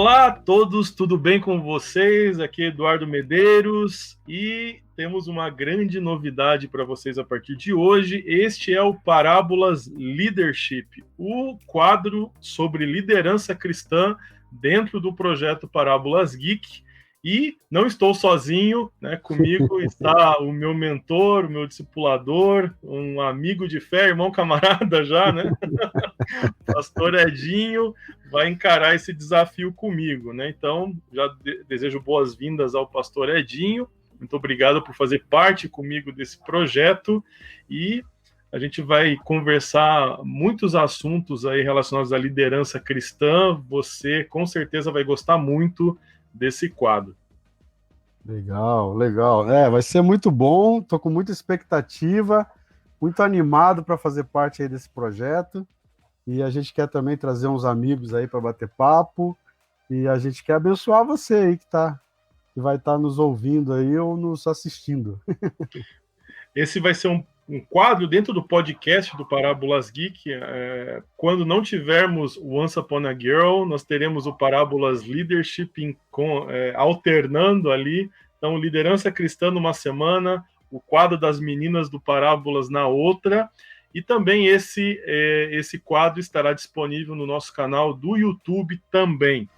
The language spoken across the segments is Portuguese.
Olá a todos, tudo bem com vocês? Aqui é Eduardo Medeiros e temos uma grande novidade para vocês a partir de hoje. Este é o Parábolas Leadership, o quadro sobre liderança cristã dentro do projeto Parábolas Geek. E não estou sozinho, né? Comigo está o meu mentor, o meu discipulador, um amigo de fé, irmão camarada já, né? Pastor Edinho vai encarar esse desafio comigo, né? Então, já desejo boas-vindas ao Pastor Edinho. Muito obrigado por fazer parte comigo desse projeto e a gente vai conversar muitos assuntos aí relacionados à liderança cristã. Você com certeza vai gostar muito desse quadro. Legal, legal. Vai ser muito bom. Estou com muita expectativa, muito animado para fazer parte aí desse projeto. E a gente quer também trazer uns amigos aí para bater papo. E a gente quer abençoar você aí que vai estar nos ouvindo aí ou nos assistindo. Esse vai ser um quadro dentro do podcast do Parábolas Geek. Quando não tivermos o Once Upon a Girl, nós teremos o Parábolas Leadership alternando ali. Então, liderança cristã numa semana, o quadro das meninas do Parábolas na outra. E também esse quadro estará disponível no nosso canal do YouTube também.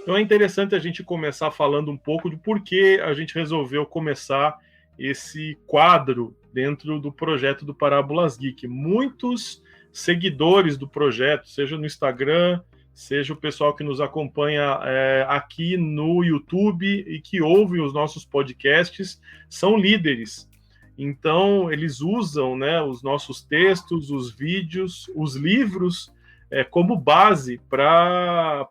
Então é interessante a gente começar falando um pouco de por que a gente resolveu começar esse quadro dentro do projeto do Parábolas Geek. Muitos seguidores do projeto, seja no Instagram, seja o pessoal que nos acompanha aqui no YouTube e que ouvem os nossos podcasts, são líderes. Então, eles usam, né, os nossos textos, os vídeos, os livros como base para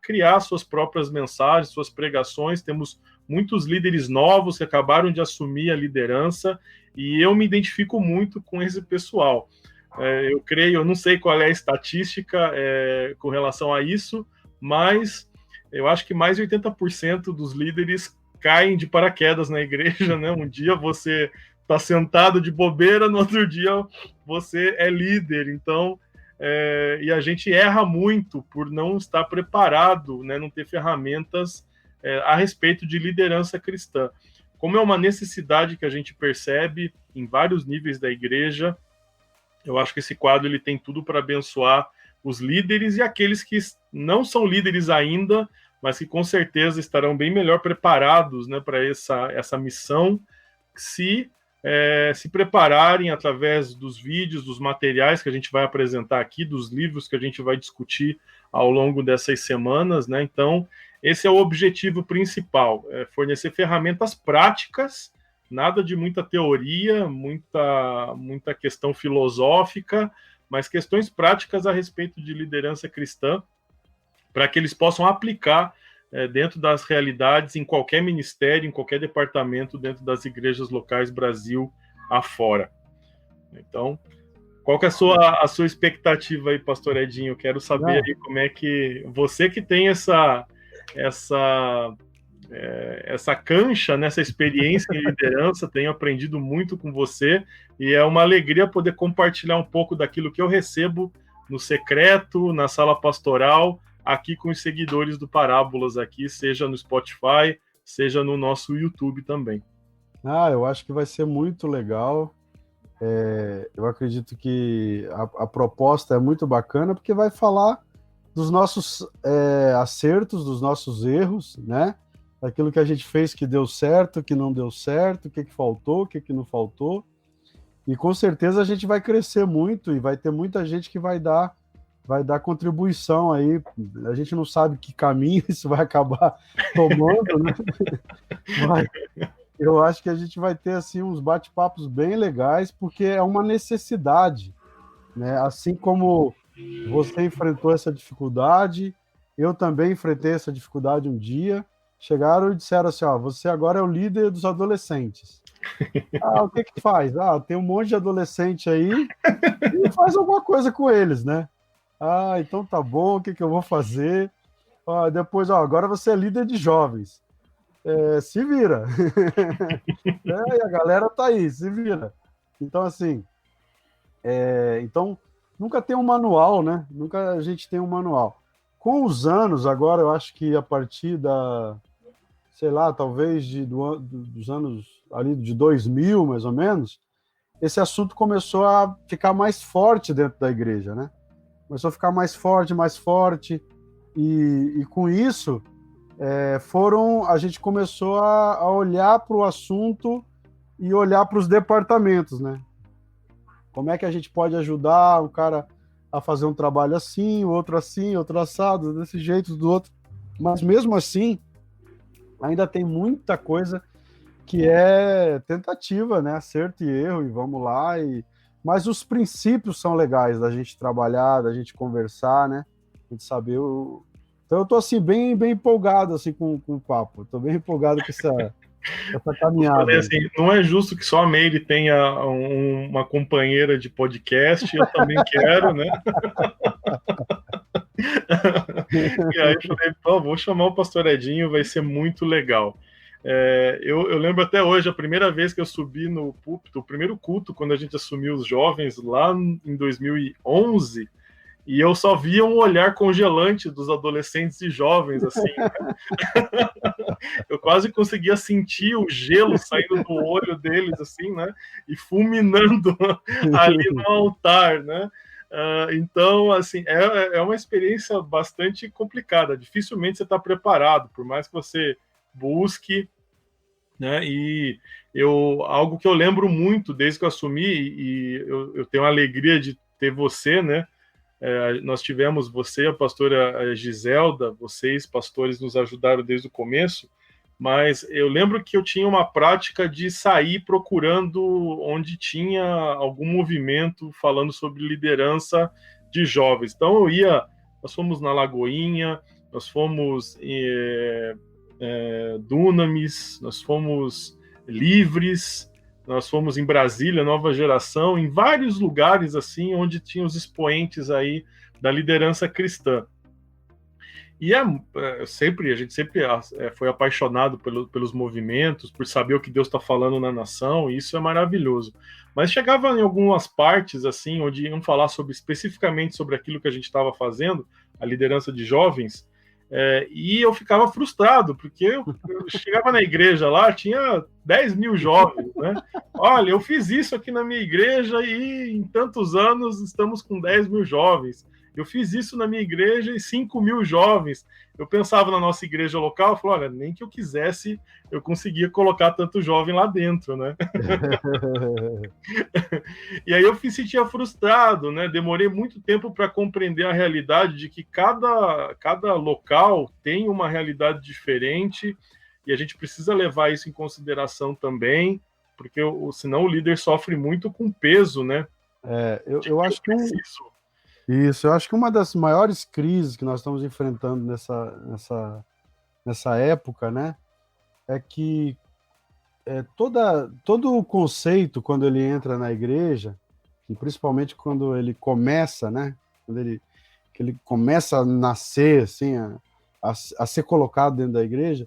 criar suas próprias mensagens, suas pregações. Temos muitos líderes novos que acabaram de assumir a liderança e eu me identifico muito com esse pessoal. Eu não sei qual é a estatística com relação a isso, mas eu acho que mais de 80% dos líderes caem de paraquedas na igreja, né? Um dia você está sentado de bobeira, no outro dia você é líder. Então, e a gente erra muito por não estar preparado, né? Não ter ferramentas a respeito de liderança cristã. Como é uma necessidade que a gente percebe em vários níveis da igreja, eu acho que esse quadro ele tem tudo para abençoar os líderes e aqueles que não são líderes ainda, mas que com certeza estarão bem melhor preparados, né, para essa missão, se prepararem através dos vídeos, dos materiais que a gente vai apresentar aqui, dos livros que a gente vai discutir ao longo dessas semanas, né? Então, esse é o objetivo principal, fornecer ferramentas práticas, nada de muita teoria, muita questão filosófica, mas questões práticas a respeito de liderança cristã, para que eles possam aplicar dentro das realidades, em qualquer ministério, em qualquer departamento, dentro das igrejas locais, Brasil afora. Então, qual que é a sua expectativa aí, Pastor Edinho? Eu quero saber aí como é que você que tem essa cancha, nessa experiência em liderança, tenho aprendido muito com você e é uma alegria poder compartilhar um pouco daquilo que eu recebo no secreto, na sala pastoral, aqui com os seguidores do Parábolas aqui, seja no Spotify, seja no nosso YouTube também. Eu acho que vai ser muito legal. Eu acredito que a proposta é muito bacana, porque vai falar dos nossos acertos, dos nossos erros, né? Daquilo que a gente fez que deu certo, que não deu certo, o que faltou, o que não faltou. E com certeza a gente vai crescer muito e vai ter muita gente que vai dar contribuição aí. A gente não sabe que caminho isso vai acabar tomando, né? Mas eu acho que a gente vai ter assim uns bate-papos bem legais, porque é uma necessidade, né? Assim como você enfrentou essa dificuldade, eu também enfrentei essa dificuldade um dia. Chegaram e disseram assim, você agora é o líder dos adolescentes. O que faz? Tem um monte de adolescente aí e faz alguma coisa com eles, né? Então tá bom, o que eu vou fazer? Depois, agora você é líder de jovens. Se vira. E a galera tá aí, se vira. Então, assim, Então, nunca tem um manual, né? Nunca a gente tem um manual. Com os anos, agora eu acho que a partir sei lá, talvez dos anos ali de 2000, mais ou menos, esse assunto começou a ficar mais forte dentro da igreja, né? Começou a ficar mais forte, e com isso, a gente começou a olhar para o assunto e olhar para os departamentos, né? Como é que a gente pode ajudar um cara a fazer um trabalho assim, outro assado, desse jeito, do outro. Mas mesmo assim, ainda tem muita coisa que é tentativa, né? Acerto e erro, e vamos lá. Mas os princípios são legais da gente trabalhar, da gente conversar, né? A gente saber Então eu tô assim, bem empolgado assim, com o papo. Tô bem empolgado com essa caminhada. Eu falei assim, não é justo que só a Meire tenha uma companheira de podcast, eu também quero, né? E aí eu falei, pô, vou chamar o Pastor Edinho, vai ser muito legal. Eu lembro até hoje, a primeira vez que eu subi no púlpito, o primeiro culto, quando a gente assumiu os jovens, lá em 2011, e eu só via um olhar congelante dos adolescentes e jovens, assim, né? Eu quase conseguia sentir o gelo saindo do olho deles, assim, né? E fulminando ali no altar, né? Então, assim, é uma experiência bastante complicada. Dificilmente você está preparado, por mais que você busque, né? E algo que eu lembro muito desde que eu assumi, e eu tenho a alegria de ter você, né? Nós tivemos você, a pastora Giselda, vocês, pastores, nos ajudaram desde o começo, mas eu lembro que eu tinha uma prática de sair procurando onde tinha algum movimento falando sobre liderança de jovens. Então nós fomos na Lagoinha, nós fomos Dunamis, nós fomos Livres, nós fomos em Brasília, Nova Geração, em vários lugares assim, onde tinha os expoentes aí da liderança cristã. E a gente sempre foi apaixonado pelos movimentos, por saber o que Deus está falando na nação, e isso é maravilhoso. Mas chegava em algumas partes, assim, onde iam falar especificamente sobre aquilo que a gente estava fazendo, a liderança de jovens, e eu ficava frustrado, porque eu chegava na igreja lá, tinha 10 mil jovens, né? Olha, eu fiz isso aqui na minha igreja e em tantos anos estamos com 10 mil jovens. Eu fiz isso na minha igreja e 5 mil jovens. Eu pensava na nossa igreja local, eu falava, olha, nem que eu quisesse, eu conseguia colocar tanto jovem lá dentro, né? E aí eu me sentia frustrado, né? Demorei muito tempo para compreender a realidade de que cada local tem uma realidade diferente e a gente precisa levar isso em consideração também, porque senão o líder sofre muito com peso, né? Eu acho que eu acho que uma das maiores crises que nós estamos enfrentando nessa época, né, é que todo o conceito, quando ele entra na igreja, e principalmente quando ele começa, né, que ele começa a nascer, assim, a ser colocado dentro da igreja,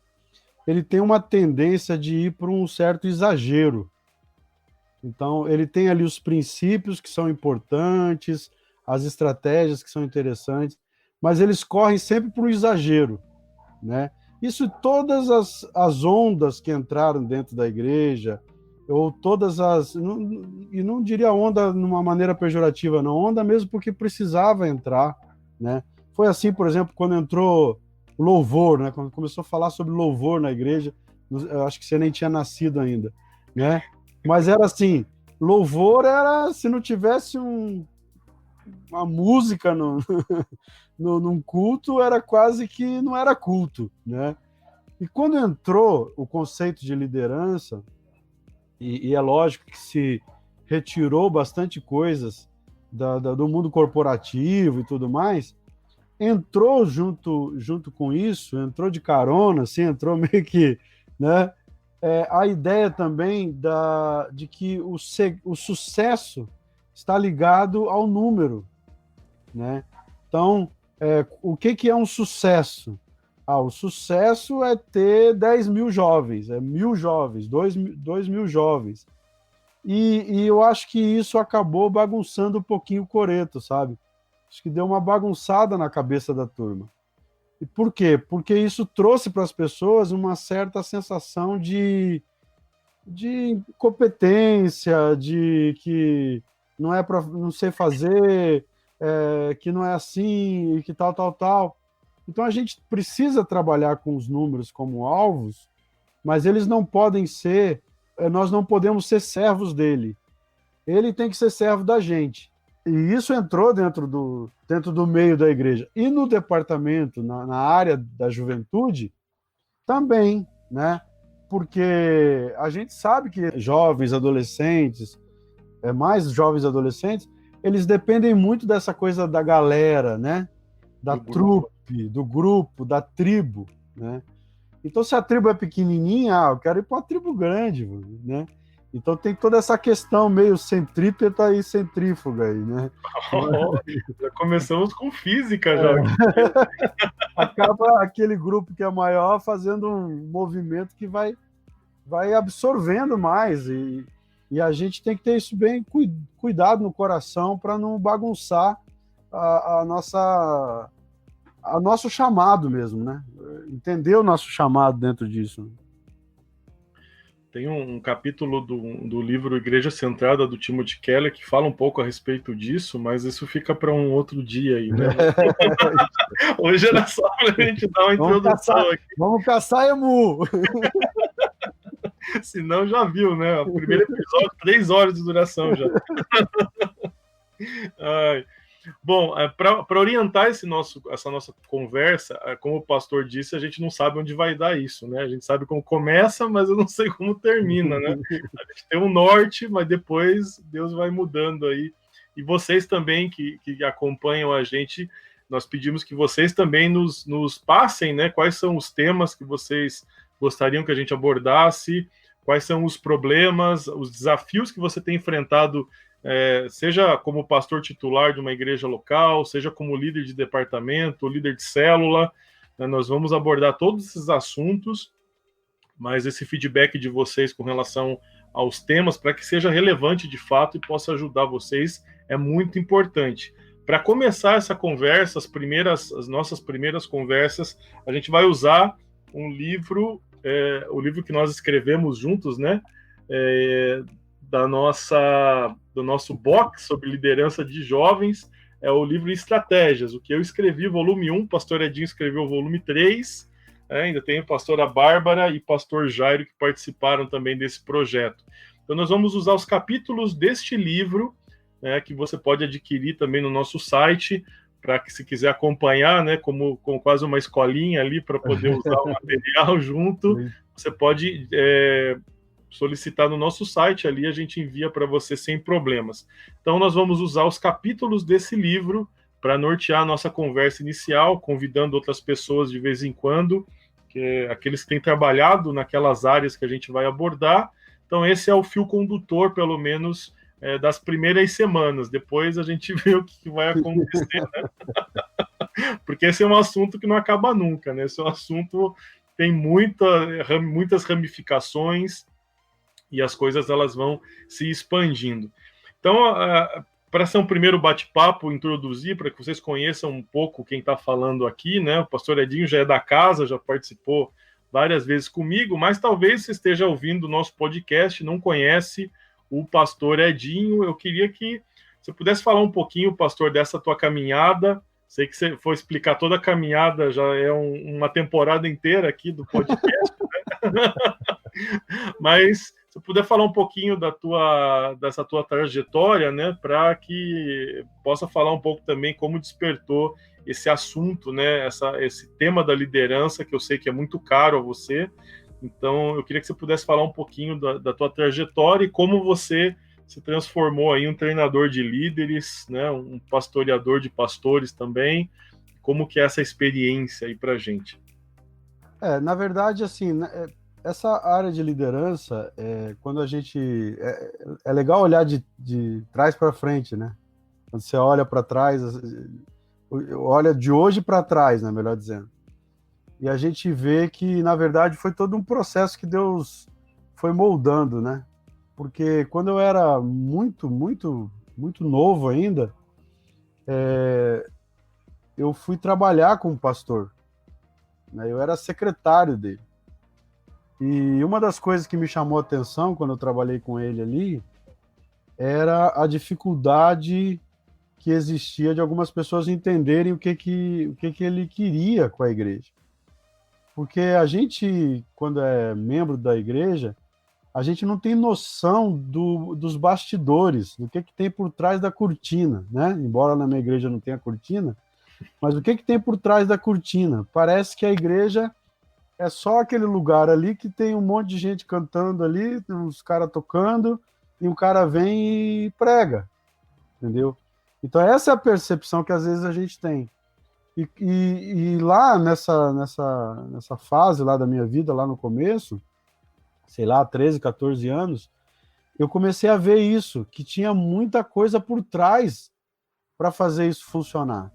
ele tem uma tendência de ir para um certo exagero. Então, ele tem ali os princípios que são importantes, as estratégias que são interessantes, mas eles correm sempre para o exagero, né? Isso, todas as ondas que entraram dentro da igreja, ou todas e não diria onda numa maneira pejorativa, não, onda mesmo porque precisava entrar, né? Foi assim, por exemplo, quando entrou louvor, né? Quando começou a falar sobre louvor na igreja, eu acho que você nem tinha nascido ainda, né? Mas era assim, louvor era, se não tivesse uma música num culto, era quase que não era culto, né? E quando entrou o conceito de liderança, e é lógico que se retirou bastante coisas do mundo corporativo e tudo mais, entrou junto com isso, entrou de carona, assim, entrou meio que, né? A ideia também de que o sucesso está ligado ao número, né? Então, o que é um sucesso? O sucesso é ter 10 mil jovens, 1.000 jovens, 2 mil jovens. E eu acho que isso acabou bagunçando um pouquinho o coreto, sabe? Acho que deu uma bagunçada na cabeça da turma. E por quê? Porque isso trouxe para as pessoas uma certa sensação de incompetência, de que não é para não sei fazer, que não é assim, e que tal, tal, tal. Então a gente precisa trabalhar com os números como alvos, mas eles não podem ser, nós não podemos ser servos dele. Ele tem que ser servo da gente. E isso entrou dentro do meio da igreja. E no departamento, na área da juventude, também, né? Porque a gente sabe que jovens, adolescentes, mais jovens adolescentes, eles dependem muito dessa coisa da galera, né? Da trupe, do grupo, da tribo, né? Então, se a tribo é pequenininha, eu quero ir para uma tribo grande, né? Então tem toda essa questão meio centrípeta e centrífuga aí, né? Oh, já começamos com física já. Acaba aquele grupo que é maior fazendo um movimento que vai absorvendo mais e a gente tem que ter isso bem cuidado no coração para não bagunçar a nosso chamado mesmo, né? Entender o nosso chamado dentro disso. Tem um capítulo do livro Igreja Centrada, do Timothy Keller, que fala um pouco a respeito disso, mas isso fica para um outro dia aí, né? Hoje era só para a gente dar uma introdução aqui. Vamos caçar emu! Senão já viu, né? O primeiro episódio, 3 horas de duração já. Ai. Bom, para orientar essa nossa conversa, como o pastor disse, a gente não sabe onde vai dar isso, né? A gente sabe como começa, mas eu não sei como termina, né? A gente tem um norte, mas depois Deus vai mudando aí. E vocês também que acompanham a gente, nós pedimos que vocês também nos passem, né? Quais são os temas que vocês gostariam que a gente abordasse, quais são os problemas, os desafios que você tem enfrentado, seja como pastor titular de uma igreja local, seja como líder de departamento, líder de célula, né? Nós vamos abordar todos esses assuntos, mas esse feedback de vocês com relação aos temas, para que seja relevante de fato e possa ajudar vocês, é muito importante. Para começar essa conversa, as nossas primeiras conversas, a gente vai usar um livro, o livro que nós escrevemos juntos, né? Do nosso box sobre liderança de jovens, é o livro Estratégias, o que eu escrevi, volume 1, pastor Edinho escreveu o volume 3, ainda tem a pastora Bárbara e pastor Jairo que participaram também desse projeto. Então nós vamos usar os capítulos deste livro, que você pode adquirir também no nosso site, para que se quiser acompanhar, né, como quase uma escolinha ali, para poder usar o material junto, você pode solicitar no nosso site, ali a gente envia para você sem problemas. Então nós vamos usar os capítulos desse livro para nortear a nossa conversa inicial, convidando outras pessoas de vez em quando, aqueles que têm trabalhado naquelas áreas que a gente vai abordar. Então esse é o fio condutor, pelo menos, das primeiras semanas. Depois a gente vê o que vai acontecer, né? Porque esse é um assunto que não acaba nunca, né? Esse é um assunto que tem muitas ramificações, e as coisas elas vão se expandindo. Então, para ser um primeiro bate-papo, introduzir, para que vocês conheçam um pouco quem está falando aqui, né? O pastor Edinho já é da casa, já participou várias vezes comigo, mas talvez você esteja ouvindo o nosso podcast, não conhece o pastor Edinho. Eu queria que você pudesse falar um pouquinho, pastor, dessa tua caminhada. Sei que você for explicar toda a caminhada, já é uma temporada inteira aqui do podcast, né? Mas se puder falar um pouquinho dessa tua trajetória, né, para que possa falar um pouco também como despertou esse assunto, né, esse tema da liderança, que eu sei que é muito caro a você. Então, eu queria que você pudesse falar um pouquinho da tua trajetória e como você se transformou aí em um treinador de líderes, né, um pastoreador de pastores também. Como que é essa experiência aí para a gente? Na verdade, assim, essa área de liderança, quando a gente... É legal olhar de trás para frente, né? Quando você olha para trás, olha de hoje para trás, né, melhor dizendo. E a gente vê que, na verdade, foi todo um processo que Deus foi moldando, né? porque quando eu era muito, muito, muito novo ainda, eu fui trabalhar com o pastor, né? Eu era secretário dele. E uma das coisas que me chamou a atenção quando eu trabalhei com ele ali era a dificuldade que existia de algumas pessoas entenderem o que ele queria com a igreja. Porque a gente, quando é membro da igreja, a gente não tem noção dos bastidores, do que tem por trás da cortina, né? Embora na minha igreja não tenha cortina, mas o que tem por trás da cortina? Parece que a igreja é só aquele lugar ali que tem um monte de gente cantando ali, tem uns caras tocando, e um cara vem e prega, entendeu? Então essa é a percepção que às vezes a gente tem. E lá nessa fase lá da minha vida, lá no começo, sei lá, 13, 14 anos, eu comecei a ver isso, que tinha muita coisa por trás para fazer isso funcionar.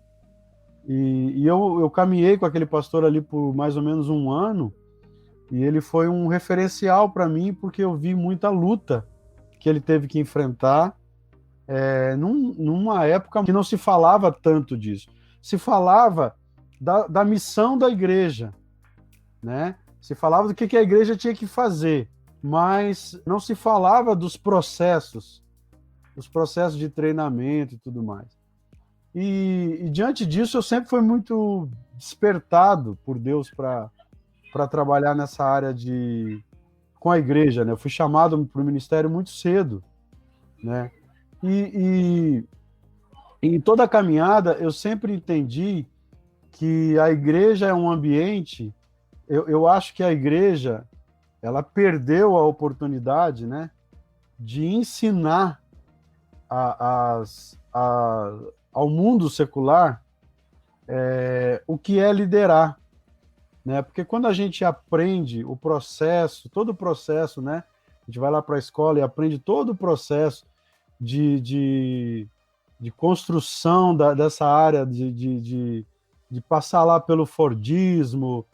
E eu caminhei com aquele pastor ali por mais ou menos um ano, e ele foi um referencial para mim, porque eu vi muita luta que ele teve que enfrentar, numa época que não se falava tanto disso. Se falava da missão da igreja, né? Se falava do que a igreja tinha que fazer, mas não se falava dos processos de treinamento e tudo mais. E diante disso, eu sempre fui muito despertado por Deus para trabalhar nessa área com a igreja, né? Eu fui chamado para o ministério muito cedo, né? E em toda a caminhada, eu sempre entendi que a igreja é um ambiente. Eu acho que a igreja, ela perdeu a oportunidade, né, de ensinar ao mundo secular o que é liderar, né? Porque quando a gente aprende o processo, todo o processo, né? A gente vai lá para a escola e aprende todo o processo de construção dessa área, de passar lá pelo Fordismo,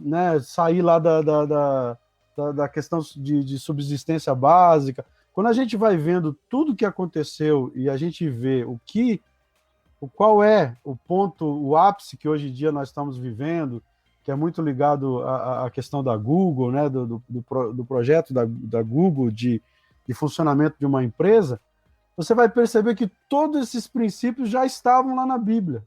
né, sair lá da questão de subsistência básica. Quando a gente vai vendo tudo o que aconteceu e a gente vê qual é o ponto, o ápice que hoje em dia nós estamos vivendo, que é muito ligado à questão da Google, né, do projeto da Google de funcionamento de uma empresa, você vai perceber que todos esses princípios já estavam lá na Bíblia.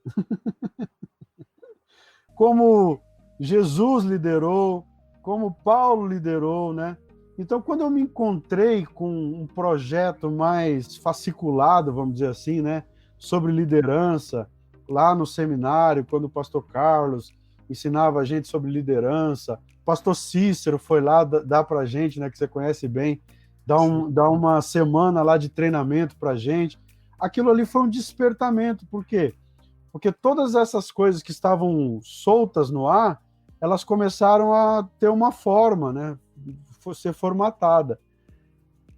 Como Jesus liderou, como Paulo liderou, né? Então, quando eu me encontrei com um projeto mais fasciculado, vamos dizer assim, né, sobre liderança, lá no seminário, quando o pastor Carlos ensinava a gente sobre liderança, o pastor Cícero foi lá dar para a gente, né, que você conhece bem, dar uma semana lá de treinamento para a gente. Aquilo ali foi um despertamento. Por quê? Porque todas essas coisas que estavam soltas no ar, elas começaram a ter uma forma, né? Ser formatada.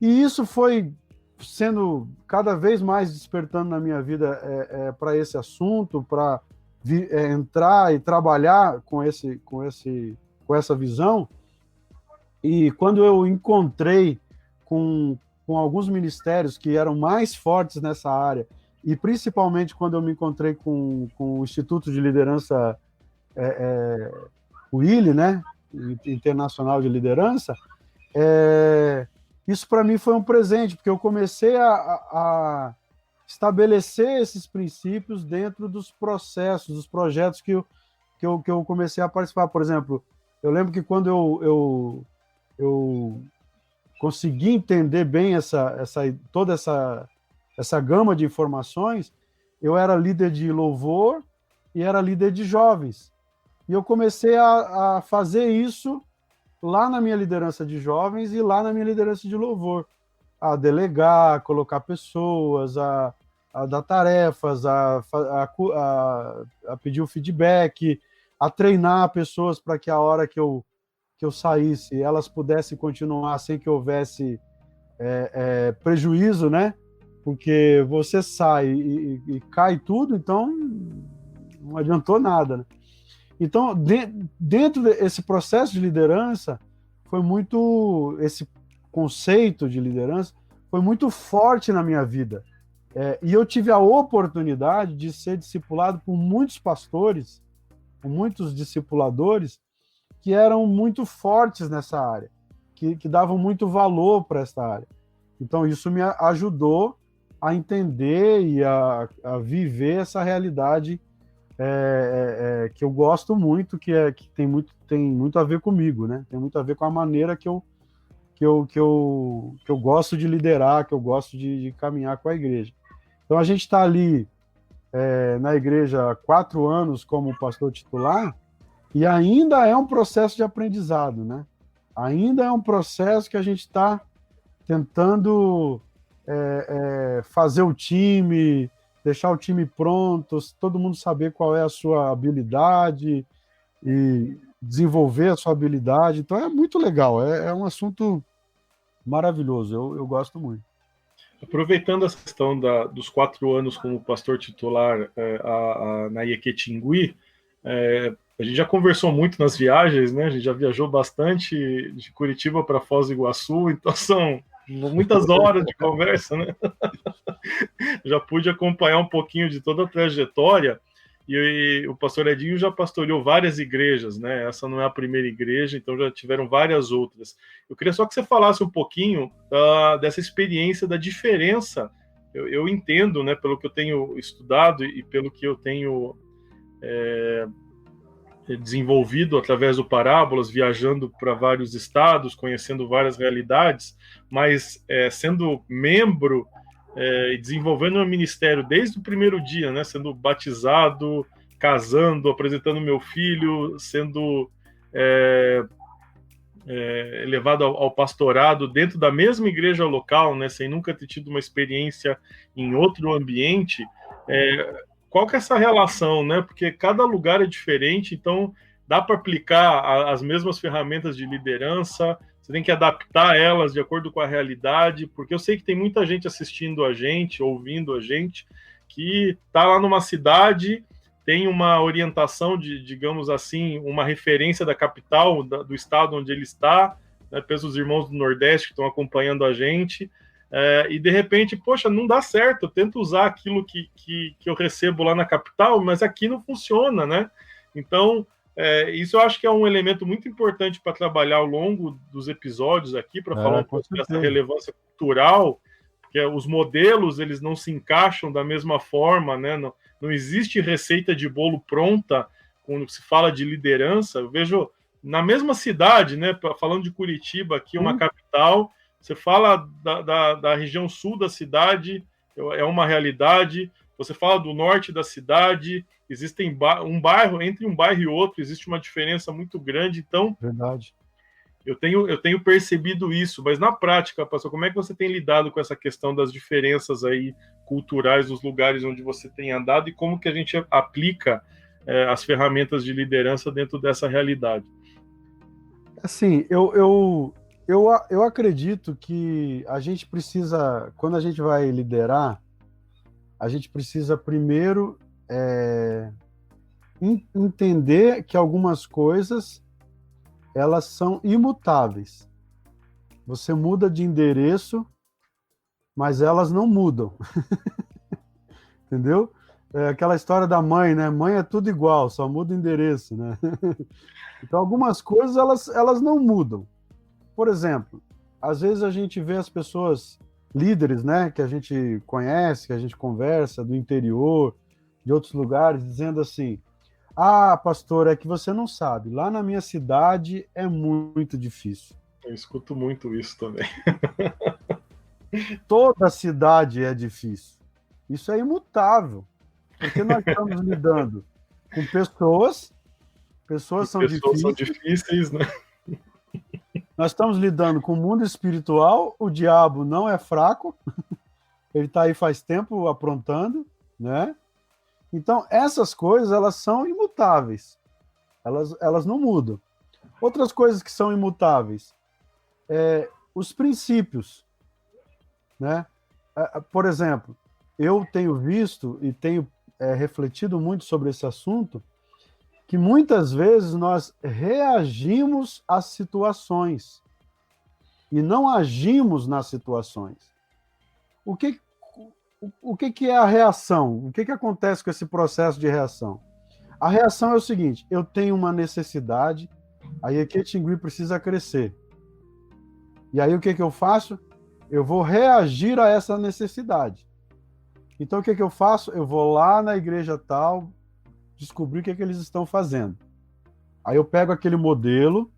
E isso foi sendo cada vez mais despertando na minha vida para esse assunto, para entrar e trabalhar com essa visão. E quando eu encontrei com alguns ministérios que eram mais fortes nessa área, e principalmente quando eu me encontrei com o Instituto de Liderança, o ILE, né? Internacional de Liderança, isso para mim foi um presente, porque eu comecei a estabelecer esses princípios dentro dos processos, dos projetos que eu comecei a participar. Por exemplo, eu lembro que quando eu consegui entender bem toda essa gama de informações, eu era líder de louvor e era líder de jovens. E eu comecei a fazer isso lá na minha liderança de jovens e lá na minha liderança de louvor. A delegar, a colocar pessoas, a dar tarefas, a pedir o feedback, a treinar pessoas para que a hora que eu saísse, elas pudessem continuar sem que houvesse prejuízo, né? Porque você sai e cai tudo, então não adiantou nada, né? Então, dentro desse processo de liderança, foi muito conceito de liderança foi muito forte na minha vida. E eu tive a oportunidade de ser discipulado por muitos pastores, por muitos discipuladores, que eram muito fortes nessa área, que davam muito valor para essa área. Então, isso me ajudou a entender e a viver essa realidade que eu gosto muito, que tem muito a ver comigo, né? Tem muito a ver com a maneira que eu gosto de liderar, que eu gosto de caminhar com a igreja. Então, a gente está ali na igreja há 4 anos como pastor titular, e ainda é um processo de aprendizado, né? Ainda é um processo que a gente está tentando fazer o time, deixar o time pronto, todo mundo saber qual é a sua habilidade e desenvolver a sua habilidade. Então é muito legal, é um assunto maravilhoso, eu gosto muito. Aproveitando essa questão dos 4 anos como pastor titular na Iequetingui, a gente já conversou muito nas viagens, né? A gente já viajou bastante de Curitiba para Foz do Iguaçu, então são muitas horas de conversa, né? Já pude acompanhar um pouquinho de toda a trajetória, e o pastor Edinho já pastoreou várias igrejas, né? Essa não é a primeira igreja, então já tiveram várias outras. Eu queria só que você falasse um pouquinho dessa experiência, da diferença. Eu entendo, né, pelo que eu tenho estudado e pelo que eu tenho desenvolvido através do Parábolas, viajando para vários estados, conhecendo várias realidades, mas sendo membro e desenvolvendo meu ministério desde o primeiro dia, né, sendo batizado, casando, apresentando meu filho, sendo levado ao pastorado dentro da mesma igreja local, né, sem nunca ter tido uma experiência em outro ambiente. Qual que é essa relação, né? Porque cada lugar é diferente, então dá para aplicar as mesmas ferramentas de liderança, você tem que adaptar elas de acordo com a realidade, porque eu sei que tem muita gente assistindo a gente, ouvindo a gente, que está lá numa cidade, tem uma orientação de, digamos assim, uma referência da capital, do estado onde ele está, né, pelos irmãos do Nordeste que estão acompanhando a gente, e de repente, poxa, não dá certo, eu tento usar aquilo que eu recebo lá na capital, mas aqui não funciona, né? Então, isso eu acho que é um elemento muito importante para trabalhar ao longo dos episódios aqui, para falar um pouco dessa relevância cultural, porque os modelos, eles não se encaixam da mesma forma, né? Não existe receita de bolo pronta quando se fala de liderança. Eu vejo na mesma cidade, né? Falando de Curitiba, aqui uma capital, você fala da região sul da cidade, é uma realidade. Você fala do norte da cidade, existem um bairro, entre um bairro e outro, existe uma diferença muito grande. Então, verdade. Eu tenho percebido isso, mas na prática, pastor, como é que você tem lidado com essa questão das diferenças aí culturais dos lugares onde você tem andado e como que a gente aplica as ferramentas de liderança dentro dessa realidade? Assim, eu acredito que a gente precisa, quando a gente vai liderar, a gente precisa primeiro entender que algumas coisas elas são imutáveis. Você muda de endereço, mas elas não mudam. Entendeu? Aquela história da mãe, né? Mãe é tudo igual, só muda o endereço, né? Então, algumas coisas elas não mudam. Por exemplo, às vezes a gente vê as pessoas líderes, né, que a gente conhece, que a gente conversa do interior, de outros lugares, dizendo assim: ah, pastor, é que você não sabe, lá na minha cidade é muito difícil. Eu escuto muito isso também. Toda cidade é difícil. Isso é imutável, porque nós estamos lidando com pessoas são difíceis, né? Nós estamos lidando com o mundo espiritual, o diabo não é fraco, ele está aí faz tempo aprontando, né? Então, essas coisas, elas são imutáveis, elas não mudam. Outras coisas que são imutáveis, os princípios, né? Por exemplo, eu tenho visto e tenho refletido muito sobre esse assunto, que muitas vezes nós reagimos às situações. e não agimos nas situações, o que é a reação? O que acontece com esse processo de reação? A reação é o seguinte: eu tenho uma necessidade, a Yeketingui precisa crescer. E aí o que eu faço? Eu vou reagir a essa necessidade. Então o que eu faço? Eu vou lá na igreja tal, descobrir o que eles estão fazendo. Aí eu pego aquele modelo,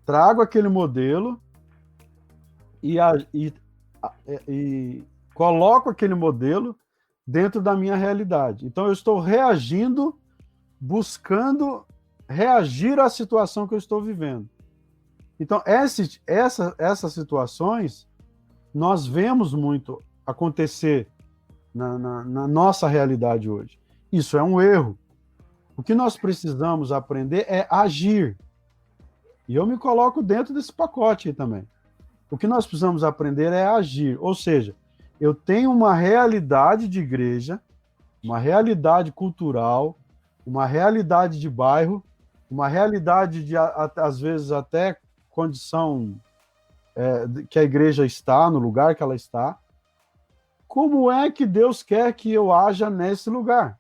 trago aquele modelo e coloco aquele modelo dentro da minha realidade. Então eu estou reagindo, buscando reagir à situação que eu estou vivendo. Então essas situações nós vemos muito acontecer na nossa realidade hoje. Isso é um erro. O que nós precisamos aprender é agir. E eu me coloco dentro desse pacote aí também. O que nós precisamos aprender é agir. Ou seja, eu tenho uma realidade de igreja, uma realidade cultural, uma realidade de bairro, uma realidade de, às vezes, até condição que a igreja está, no lugar que ela está. Como é que Deus quer que eu haja nesse lugar?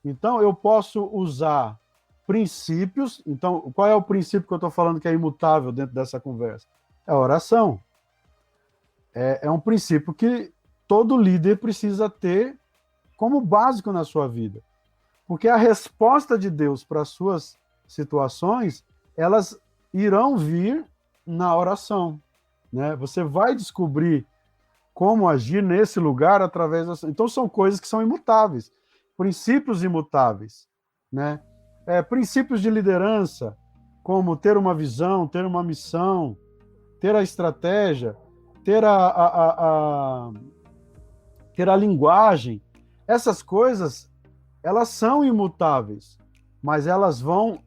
Então, eu posso usar princípios. Então, qual é o princípio que eu estou falando que é imutável dentro dessa conversa? É a oração. É um princípio que todo líder precisa ter como básico na sua vida. Porque a resposta de Deus para as suas situações, elas irão vir na oração. Né? Você vai descobrir como agir nesse lugar através da... Então, são coisas que são imutáveis. Princípios imutáveis. Né? Princípios de liderança, como ter uma visão, ter uma missão, ter a estratégia, ter ter a linguagem. Essas coisas, elas são imutáveis, mas elas vão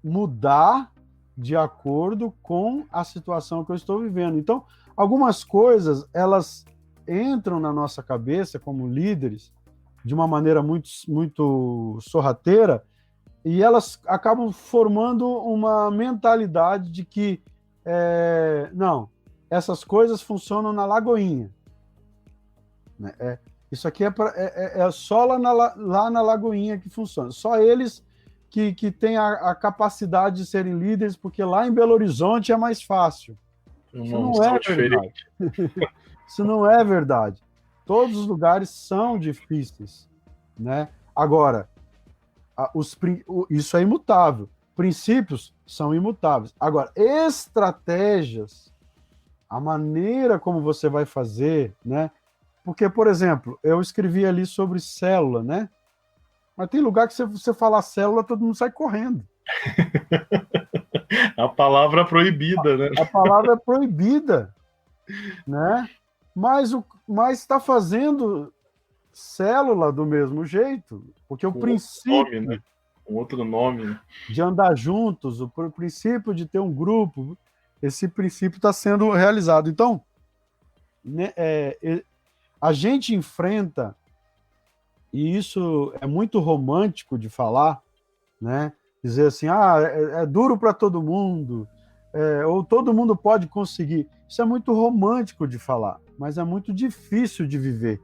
mudar de acordo com a situação que eu estou vivendo. Então, algumas coisas, elas entram na nossa cabeça como líderes de uma maneira muito, muito sorrateira, e elas acabam formando uma mentalidade de que não, essas coisas funcionam na Lagoinha. Né? Isso aqui é só lá na Lagoinha que funciona. Só eles que têm a capacidade de serem líderes, porque lá em Belo Horizonte é mais fácil. Isso não é verdade. Isso não é verdade. Todos os lugares são difíceis. Né? Agora, isso é imutável. Princípios são imutáveis. Agora, estratégias, a maneira como você vai fazer, né? Porque, por exemplo, eu escrevi ali sobre célula, né? Mas tem lugar que você falar célula, todo mundo sai correndo. A palavra proibida, né? A palavra é proibida, né? Mas está fazendo célula do mesmo jeito, porque o princípio... Nome, né? Um outro nome, né? De andar juntos, o princípio de ter um grupo, esse princípio está sendo realizado. Então, né, a gente enfrenta, e isso é muito romântico de falar, né? Dizer assim, é duro para todo mundo, ou todo mundo pode conseguir. Isso é muito romântico de falar, mas é muito difícil de viver.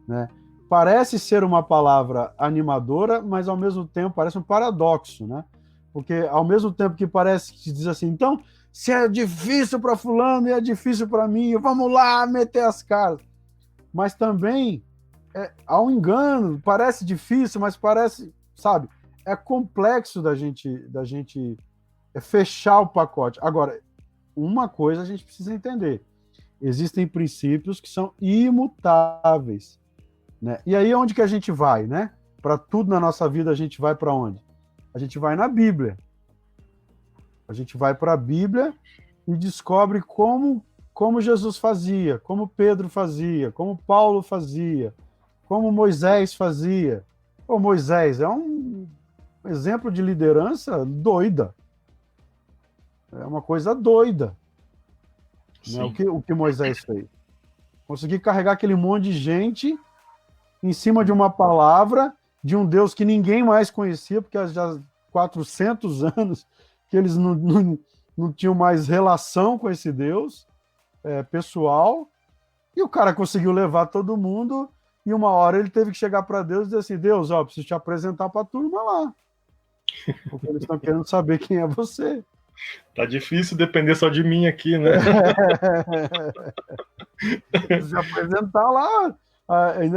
Né? Parece ser uma palavra animadora, mas ao mesmo tempo parece um paradoxo, né? Porque ao mesmo tempo que parece que diz assim, então, se é difícil para fulano e é difícil para mim, vamos lá meter as caras. Mas também há um engano, parece difícil, mas parece, sabe, é complexo da gente fechar o pacote. Agora, uma coisa a gente precisa entender, existem princípios que são imutáveis. Né? E aí onde que a gente vai, né? Para tudo na nossa vida a gente vai para onde? A gente vai na Bíblia. A gente vai para a Bíblia e descobre como Jesus fazia, como Pedro fazia, como Paulo fazia, como Moisés fazia. Pô, Moisés é um exemplo de liderança doida. É uma coisa doida. Né? O que Moisés fez? Conseguir carregar aquele monte de gente em cima de uma palavra de um Deus que ninguém mais conhecia, porque já há 400 anos que eles não tinham mais relação com esse Deus pessoal, e o cara conseguiu levar todo mundo, e uma hora ele teve que chegar para Deus e dizer assim, Deus, ó, preciso te apresentar para a turma lá, porque eles estão querendo saber quem é você. Tá difícil depender só de mim aqui, né? Se apresentar lá.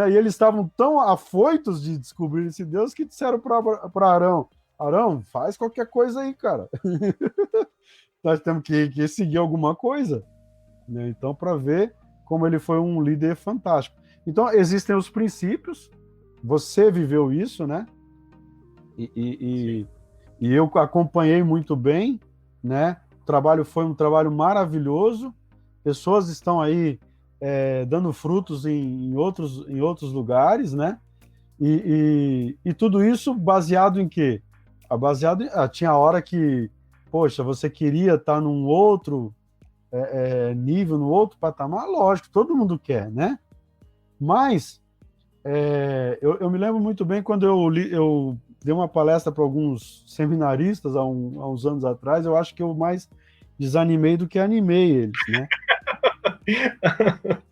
E eles estavam tão afoitos de descobrir esse Deus que disseram para Arão, Arão, faz qualquer coisa aí, cara. Nós temos que seguir alguma coisa. Né? Então, para ver como ele foi um líder fantástico. Então, existem os princípios, você viveu isso, né? E eu acompanhei muito bem, né? O trabalho foi um trabalho maravilhoso, pessoas estão aí dando frutos em outros lugares, né? E tudo isso baseado em quê? Tinha hora que, poxa, você queria estar num outro nível, no outro patamar, lógico, todo mundo quer, né? Mas eu me lembro muito bem quando eu dei uma palestra para alguns seminaristas há uns anos atrás, eu acho que eu mais desanimei do que animei eles, né?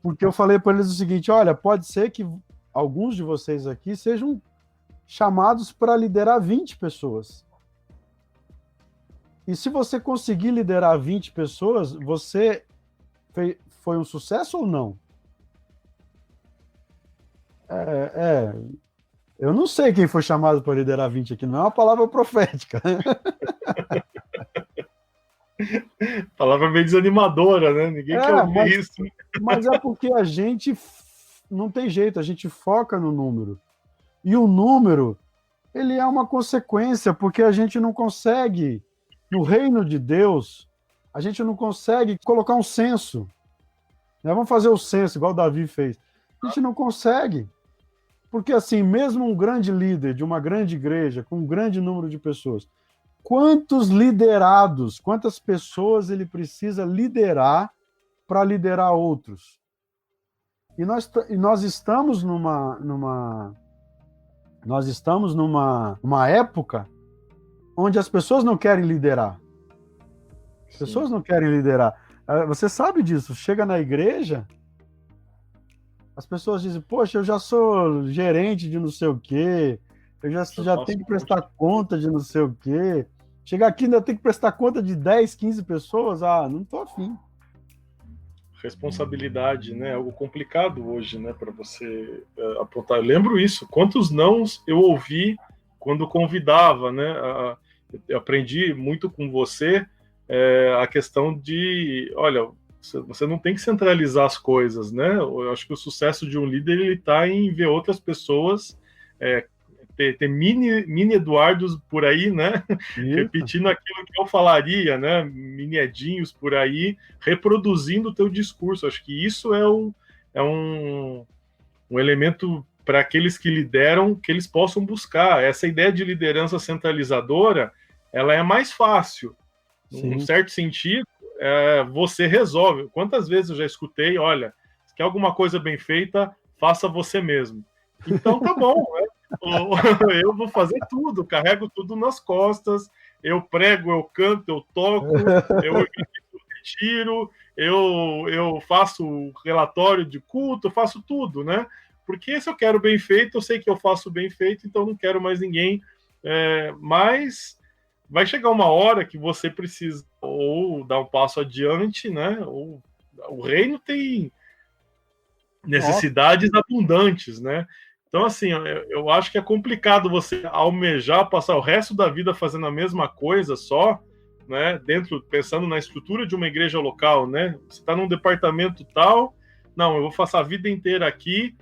Porque eu falei para eles o seguinte, olha, pode ser que alguns de vocês aqui sejam chamados para liderar 20 pessoas. E se você conseguir liderar 20 pessoas, você foi um sucesso ou não? Eu não sei quem foi chamado para liderar 20 aqui, não é uma palavra profética. Palavra meio desanimadora, né? Ninguém quer ouvir isso. Mas é porque a gente não tem jeito, a gente foca no número. E o número, ele é uma consequência, porque a gente não consegue, no reino de Deus, a gente não consegue colocar um censo. Né? Vamos fazer o censo, igual o Davi fez. A gente não consegue. Porque, assim, mesmo um grande líder de uma grande igreja, com um grande número de pessoas, quantos liderados, quantas pessoas ele precisa liderar para liderar outros? E nós estamos numa época onde as pessoas não querem liderar. As pessoas não querem liderar. Você sabe disso. Chega na igreja, as pessoas dizem, poxa, eu já sou gerente de não sei o quê, eu já tenho que prestar conta de não sei o quê. Chegar aqui ainda tem que prestar conta de 10, 15 pessoas? Ah, não estou afim. Responsabilidade, né? Algo complicado hoje, né? Para você apontar. Eu lembro isso. Quantos nãos eu ouvi quando convidava, né? Eu aprendi muito com você a questão de, olha, você não tem que centralizar as coisas, né? Eu acho que o sucesso de um líder ele está em ver outras pessoas ter mini Eduardos por aí, né? Isso. Repetindo aquilo que eu falaria, né? Mini Edinhos por aí, reproduzindo o teu discurso. Acho que isso é um elemento para aqueles que lideram, que eles possam buscar. Essa ideia de liderança centralizadora, ela é mais fácil. Num certo sentido, você resolve. Quantas vezes eu já escutei, olha, se quer alguma coisa bem feita, faça você mesmo. Então tá bom, né? Eu vou fazer tudo, carrego tudo nas costas, eu prego, eu canto, eu toco, eu retiro, eu faço relatório de culto, eu faço tudo, né? Porque se eu quero bem feito, eu sei que eu faço bem feito, então não quero mais ninguém. Mas vai chegar uma hora que você precisa ou dar um passo adiante, né? Ou o reino tem necessidades abundantes, né? Então, assim, eu acho que é complicado você almejar passar o resto da vida fazendo a mesma coisa só, né? Pensando na estrutura de uma igreja local, né? Você está num departamento tal, não, eu vou passar a vida inteira aqui,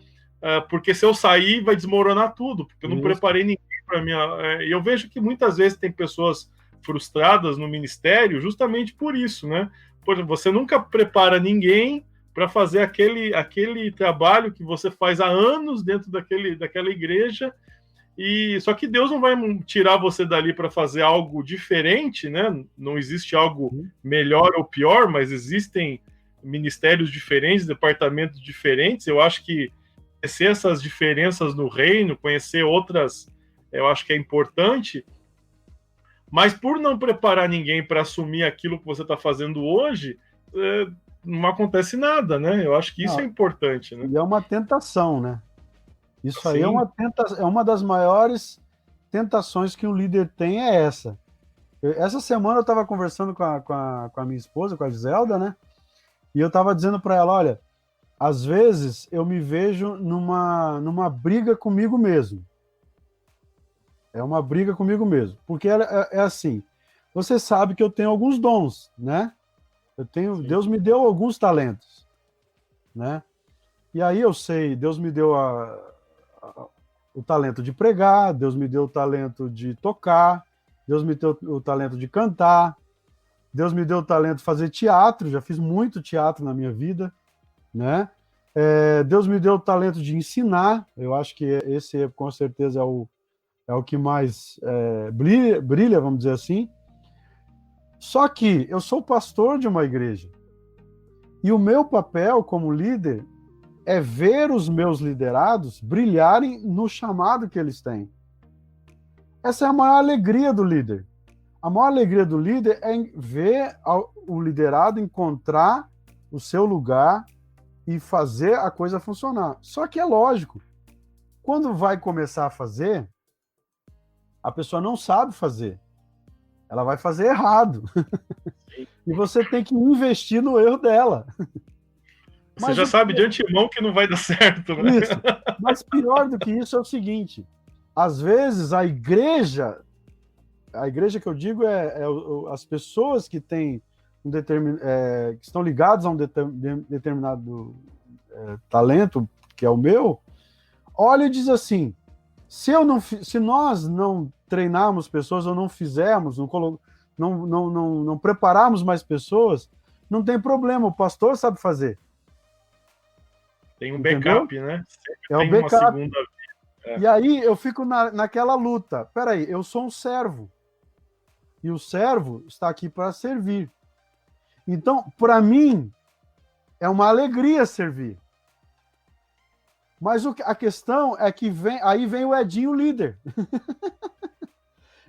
porque se eu sair vai desmoronar tudo, porque eu não preparei ninguém para minha. E eu vejo que muitas vezes tem pessoas frustradas no ministério justamente por isso, né? Porque você nunca prepara ninguém para fazer aquele trabalho que você faz há anos dentro daquela igreja, e só que Deus não vai tirar você dali para fazer algo diferente, né? Não existe algo melhor ou pior, mas existem ministérios diferentes, departamentos diferentes. Eu acho que conhecer essas diferenças no reino, conhecer outras, eu acho que é importante, Mas por não preparar ninguém para assumir aquilo que você está fazendo hoje, não acontece nada, né? Eu acho que isso é importante, né? E é uma tentação, né? Isso aí Sim. é uma das maiores tentações que um líder tem, é essa. Essa semana eu estava conversando com a minha esposa, com a Giselda, né? E eu estava dizendo para ela, olha, às vezes eu me vejo numa briga comigo mesmo. É uma briga comigo mesmo. Porque é assim, você sabe que eu tenho alguns dons, né? Deus me deu alguns talentos, né? E aí eu sei, Deus me deu o talento de pregar, Deus me deu o talento de tocar, Deus me deu o talento de cantar, Deus me deu o talento de fazer teatro, já fiz muito teatro na minha vida, né? Deus me deu o talento de ensinar, eu acho que esse com certeza é o que mais brilha, vamos dizer assim. Só que eu sou pastor de uma igreja, e o meu papel como líder é ver os meus liderados brilharem no chamado que eles têm. Essa é a maior alegria do líder. A maior alegria do líder é ver o liderado encontrar o seu lugar e fazer a coisa funcionar. Só que é lógico, quando vai começar a fazer, a pessoa não sabe fazer. Ela vai fazer errado. E você tem que investir no erro dela. Você já sabe de antemão que não vai dar certo, né? Isso. Mas pior do que isso é o seguinte: às vezes a igreja que eu digo as pessoas que têm que estão ligadas a um determinado talento, que é o meu, olha e diz assim: se nós não treinarmos pessoas ou não fizermos, não prepararmos mais pessoas, não tem problema, o pastor sabe fazer. Tem um backup, né? Sempre tem uma segunda vida. E aí eu fico naquela luta. Peraí, eu sou um servo. E o servo está aqui para servir. Então, para mim, é uma alegria servir. Mas a questão é que aí vem o Edinho líder.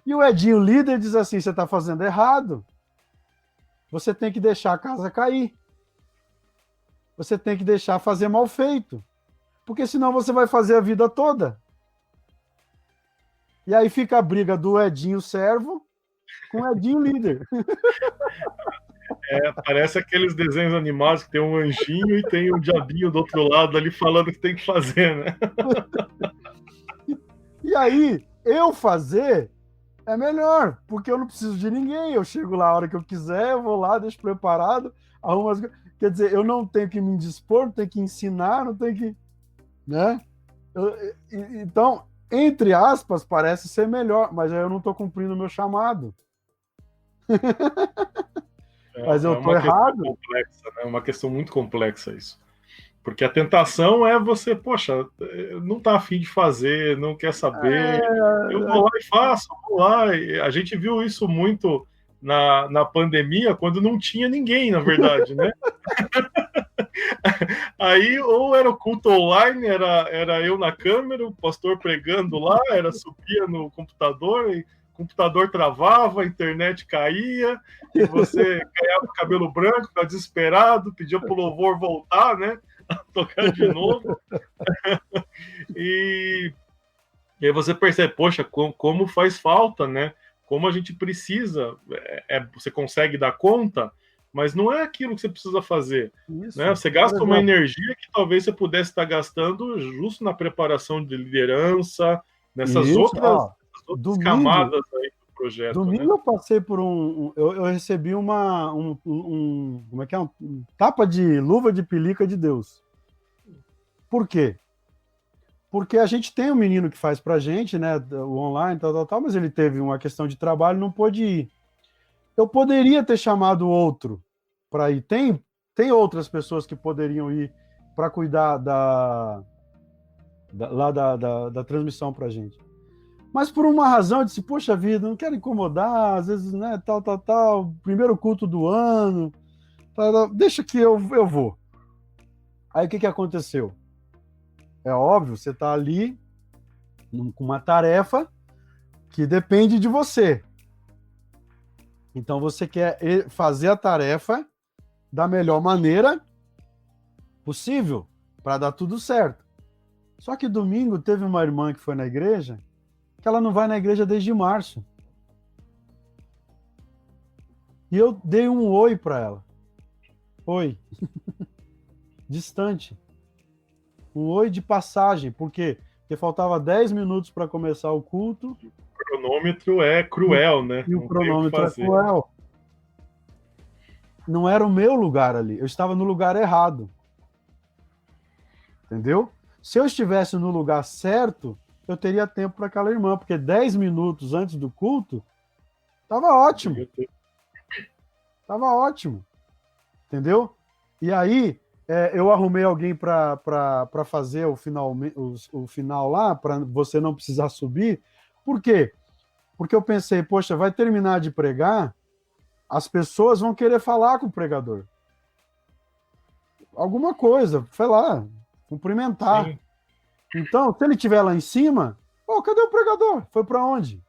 E o Edinho líder diz assim: você está fazendo errado. Você tem que deixar a casa cair. Você tem que deixar fazer mal feito. Porque senão você vai fazer a vida toda. E aí fica a briga do Edinho servo com o Edinho líder. Parece aqueles desenhos animados que tem um anjinho e tem um diabinho do outro lado ali falando o que tem que fazer, né? E aí, eu fazer é melhor, porque eu não preciso de ninguém. Eu chego lá a hora que eu quiser, eu vou lá, deixo preparado, arrumo as coisas. Quer dizer, eu não tenho que me indispor, não tenho que ensinar, não tenho que... né? Então, entre aspas, parece ser melhor, mas aí eu não estou cumprindo o meu chamado. Mas eu estou errado. Complexa, né? Uma questão muito complexa isso. Porque a tentação é você, poxa, não está afim de fazer, não quer saber, eu vou lá e faço, vou lá. E a gente viu isso muito na pandemia, quando não tinha ninguém, na verdade, né? Aí, ou era o culto online, era eu na câmera, o pastor pregando lá, subia no computador, e o computador travava, a internet caía, e você ganhava o cabelo branco, tá desesperado, pedia pro louvor voltar, né? A tocar de novo. E aí você percebe, poxa, como faz falta, né? Como a gente precisa, você consegue dar conta, mas não é aquilo que você precisa fazer. Isso, né? Você gasta uma energia que talvez você pudesse estar gastando justo na preparação de liderança, nessas outras camadas aí do projeto. Domingo, né? Eu passei por eu recebi como é que é? Um tapa de luva de pelica de Deus. Por quê? Porque a gente tem um menino que faz pra gente, né? O online, tal, mas ele teve uma questão de trabalho, não pôde ir. Eu poderia ter chamado outro para ir. Tem outras pessoas que poderiam ir para cuidar da transmissão para a gente. Mas por uma razão eu disse, poxa vida, não quero incomodar, às vezes, né, tal, primeiro culto do ano, tal, deixa que eu vou. Aí o que aconteceu? É óbvio, você está ali com uma tarefa que depende de você. Então você quer fazer a tarefa da melhor maneira possível para dar tudo certo. Só que domingo teve uma irmã que foi na igreja, que ela não vai na igreja desde março. E eu dei um oi para ela. Oi. Distante. Um oi de passagem. Por quê? Porque faltava 10 minutos para começar o culto. O cronômetro é cruel, né? E o cronômetro é cruel. Não era o meu lugar ali. Eu estava no lugar errado. Entendeu? Se eu estivesse no lugar certo, eu teria tempo para aquela irmã, porque 10 minutos antes do culto, estava ótimo. Estava ótimo. Entendeu? E aí, eu arrumei alguém para fazer o final lá, para você não precisar subir. Por quê? Porque eu pensei, poxa, vai terminar de pregar, as pessoas vão querer falar com o pregador. Alguma coisa, sei lá, cumprimentar. Sim. Então, se ele estiver lá em cima, cadê o pregador? Foi para onde?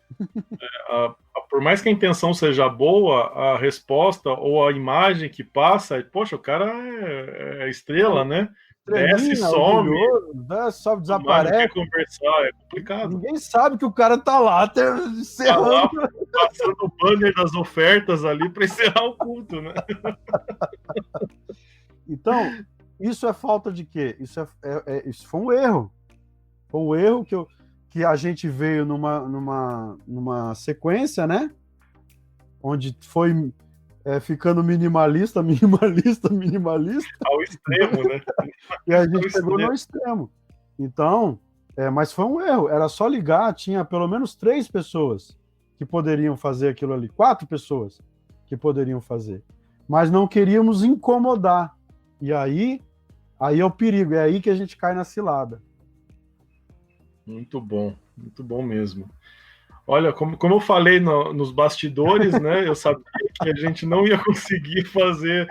Por mais que a intenção seja boa, a resposta ou a imagem que passa, poxa, o cara é estrela, né? Desce, some, sobe, desaparece. Não quer conversar, é complicado. Ninguém sabe que o cara tá lá, encerrando. Tá lá, passando o banner das ofertas ali para encerrar o culto, né? Então, isso é falta de quê? Isso foi um erro. Foi um erro que a gente veio numa sequência, né? Onde foi ficando minimalista. Ao extremo, né? E a gente pegou no extremo. Então, mas foi um erro. Era só ligar, tinha pelo menos 3 pessoas que poderiam fazer aquilo ali. 4 pessoas que poderiam fazer. Mas não queríamos incomodar. E aí é o perigo. É aí que a gente cai na cilada. Muito bom mesmo. Olha, como eu falei nos bastidores, né? Eu sabia que a gente não ia conseguir fazer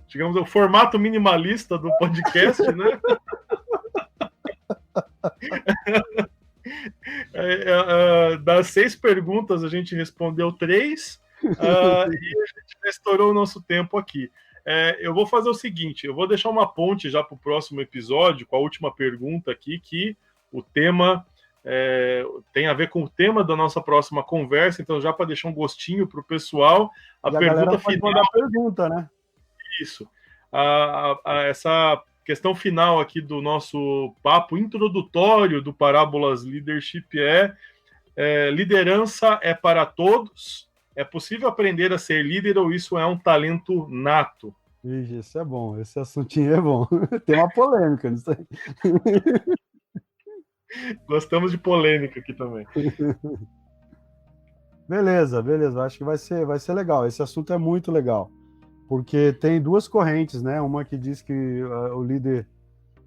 digamos, o formato minimalista do podcast, né? Das 6 perguntas, a gente respondeu 3 e a gente já estourou o nosso tempo aqui. Eu vou fazer o seguinte, eu vou deixar uma ponte já para o próximo episódio, com a última pergunta aqui, que o tema tem a ver com o tema da nossa próxima conversa, então já para deixar um gostinho para o pessoal, a pergunta final... pergunta, né? Isso. Essa questão final aqui do nosso papo introdutório do Parábolas Leadership liderança é para todos? É possível aprender a ser líder ou isso é um talento nato? Ixi, isso é bom, esse assuntinho é bom. Tem uma polêmica nisso aí. Gostamos de polêmica aqui também. Beleza. Acho que vai ser legal. Esse assunto é muito legal. Porque tem 2 correntes, né? Uma que diz que o líder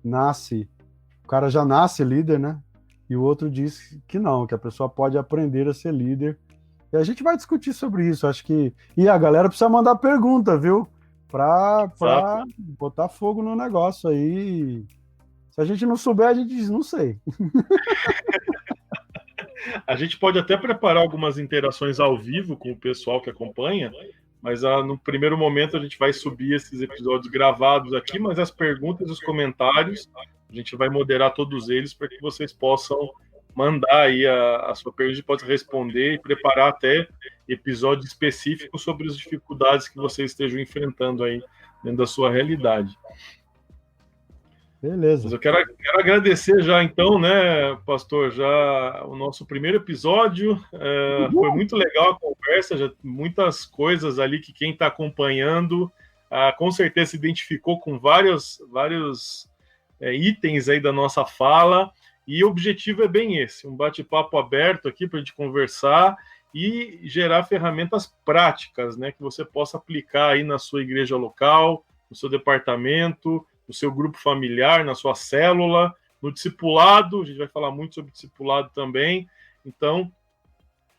o cara já nasce líder, né? E o outro diz que não, que a pessoa pode aprender a ser líder. E a gente vai discutir sobre isso, acho que... E a galera precisa mandar pergunta, viu? Para botar fogo no negócio aí. Se a gente não souber, a gente diz, não sei. A gente pode até preparar algumas interações ao vivo com o pessoal que acompanha, mas no primeiro momento a gente vai subir esses episódios gravados aqui, mas as perguntas e os comentários, a gente vai moderar todos eles para que vocês possam mandar aí a sua pergunta, a gente pode responder e preparar até episódios específicos sobre as dificuldades que vocês estejam enfrentando aí dentro da sua realidade. Beleza. Mas eu quero agradecer já, então, né, pastor, já o nosso primeiro episódio. Foi muito legal a conversa, já muitas coisas ali que quem está acompanhando com certeza se identificou com vários itens aí da nossa fala, e o objetivo é bem esse, um bate-papo aberto aqui para a gente conversar e gerar ferramentas práticas, né, que você possa aplicar aí na sua igreja local, no seu departamento, no seu grupo familiar, na sua célula, no discipulado. A gente vai falar muito sobre discipulado também. Então,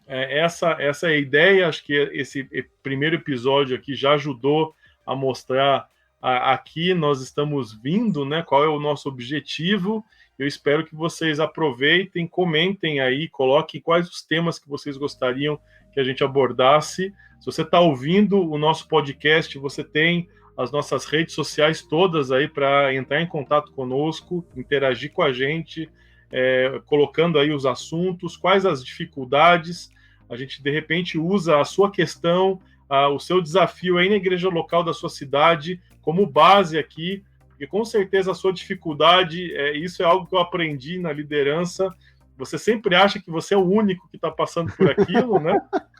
essa é a ideia. Acho que esse primeiro episódio aqui já ajudou a mostrar aqui nós estamos vindo, né? Qual é o nosso objetivo Eu espero que vocês aproveitem, comentem aí, coloquem quais os temas que vocês gostariam que a gente abordasse. Se você está ouvindo o nosso podcast, você tem as nossas redes sociais todas aí para entrar em contato conosco, interagir com a gente, colocando aí os assuntos, quais as dificuldades. A gente, de repente, usa a sua questão, o seu desafio aí na igreja local da sua cidade como base aqui, porque com certeza a sua dificuldade, isso é algo que eu aprendi na liderança. Você sempre acha que você é o único que está passando por aquilo, né?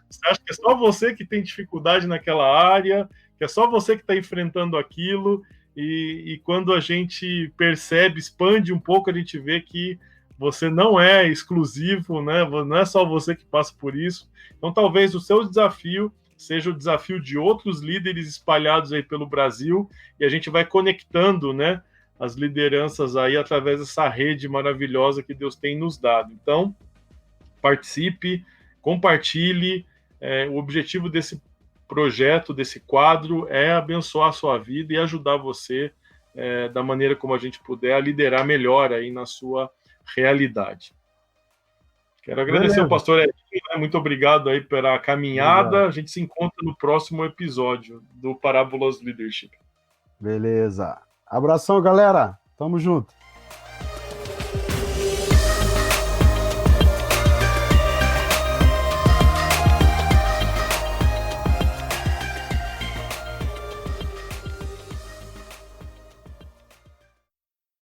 Você acha que é só você que tem dificuldade naquela área, que é só você que está enfrentando aquilo, e quando a gente percebe, expande um pouco, a gente vê que você não é exclusivo, né? Não é só você que passa por isso. Então, talvez o seu desafio seja o desafio de outros líderes espalhados aí pelo Brasil, e a gente vai conectando, né, as lideranças aí através dessa rede maravilhosa que Deus tem nos dado. Então, participe, compartilhe. O objetivo desse projeto, desse quadro, é abençoar a sua vida e ajudar você, da maneira como a gente puder, a liderar melhor aí na sua realidade. Quero agradecer ao pastor Edinho, né? Muito obrigado aí pela caminhada. Obrigado. A gente se encontra no próximo episódio do Parábolas Leadership. Beleza. Abração, galera. Tamo junto.